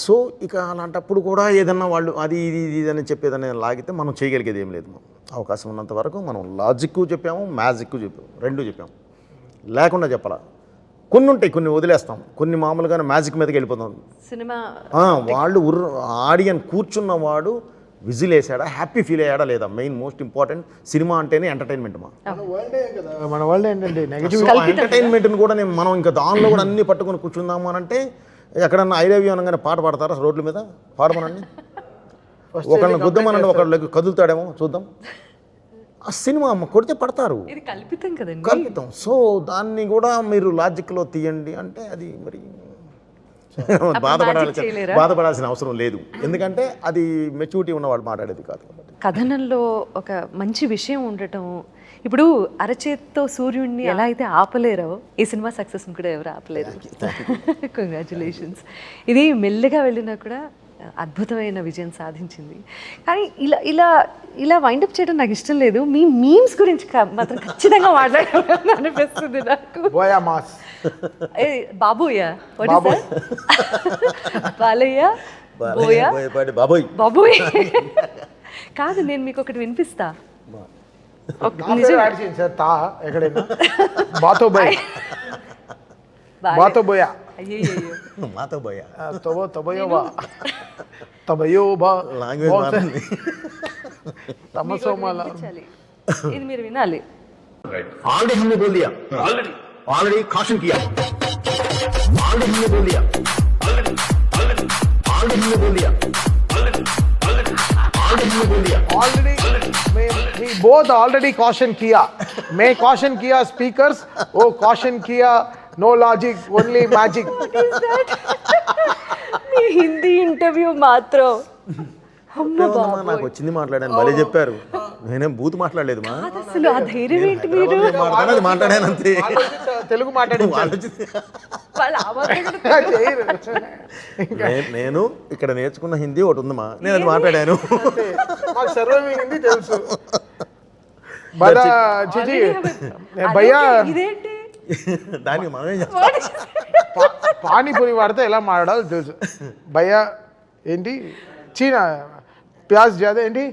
So ఇక అలాంటప్పుడు కూడా ఏదన్నా వాళ్ళు అది ఇది ఇది అని చెప్పేదని లాగితే మనం చేయగలిగేది ఏం లేదు. అవకాశం ఉన్నంత వరకు మనం లాజిక్ చెప్పాము, మ్యాజిక్ చెప్పాము, రెండు చెప్పాము. లేకుండా చెప్పాలా. కొన్ని ఉంటాయి, కొన్ని వదిలేస్తాం, కొన్ని మామూలుగానే మ్యాజిక్ మీదకి వెళ్ళిపోతాం. సినిమా వాళ్ళు ఆడియన్ కూర్చున్నవాడు విజిల్ వేసాడా, హ్యాపీ ఫీల్ అయ్యాడా లేదా, మెయిన్ మోస్ట్ ఇంపార్టెంట్. సినిమా అంటేనే ఎంటర్టైన్మెంట్. మన వరల్డ్ ఏంటంటే నెగటివ్ ఎంటర్టైన్మెంట్ని కూడా మనం ఇంకా దానిలో కూడా అన్ని పట్టుకొని కూర్చుందాము అని అంటే ఎక్కడన్నా ఐ లవ్ యూ అనగానే పాట పాడతారా రోడ్ల మీద? పాడమనండి. ఒకళ్ళని గుద్దమనండి, ఒకళ్ళకి కదులుతాడేమో చూద్దాం. ఆ సినిమా కొడితే పడతారు. ఇది కల్పితం కదండి, కల్పితం. సో దాన్ని కూడా మీరు లాజిక్లో తీయండి అంటే అది మరి బాధపడాల్సిన అవసరం లేదు. ఎందుకంటే అది మెచ్యూరిటీ ఉన్నవాళ్ళు మాట్లాడేది కాదు. కథనంలో ఒక మంచి విషయం ఉండటం. ఇప్పుడు అరచేత్తో సూర్యుడిని ఎలా అయితే ఆపలేరో ఈ సినిమా సక్సెస్ కూడా ఎవరు ఆపలేరు. కంగ్రాచులేషన్స్. ఇది మెల్లగా వెళ్ళినా కూడా అద్భుతమైన విజయం సాధించింది. కానీ ఇలా ఇలా ఇలా వైండప్ చేయడం నాకు ఇష్టం లేదు. మీ మీమ్స్ గురించి మాత్రం ఖచ్చితంగా మాట్లాడాలని అనిపిస్తుంది నాకు. బాబోయా, బాలయ్య, బోయా, బాబోయ్. కాదు, నేను మీకు ఒకటి వినిపిస్తా. ఎక్కడైనా బాతోబోయ్ బాతోబోయా మాతోబోయా తబయోబా తబయోబా లాంగ్వేజ్ తమసోమాల ఇది మీరు వినాలి. ऑलरेडी हमने बोल दिया, ऑलरेडी कॉशन किया, ऑलरेडी हमने बोल दिया, ऑलरेडी हमने बोल दिया, ऑलरेडी हमने बोल दिया, we both already caution kiya. मैं caution kiya speakers, oh caution kiya no logic, only magic. మీ హిందీ ఇంటర్వ్యూ మాత్రం నాకు వచ్చింది మాట్లాడాను, భలే చెప్పారు. నేనేం బూత్ మాట్లాడలేదు. మా అసలు ఆ ధైర్యం ఏంటి? మీరు మాట్లాడాను అంతే. తెలుగు మాట్లాడి నేను ఇక్కడ నేర్చుకున్న హిందీ ఒకటి ఉందమ్మా, నేను అది మాట్లాడాను. సర్వం హిందీ తెలుసు. భయ్యా దానికి మనమేం చేస్తాం? పానీపూరి వాడితే ఎలా మాట్లాడాలో తెలుసు. భయ్యా ఏంటి చీనా ప్యాజ్ జాదా ఏంటి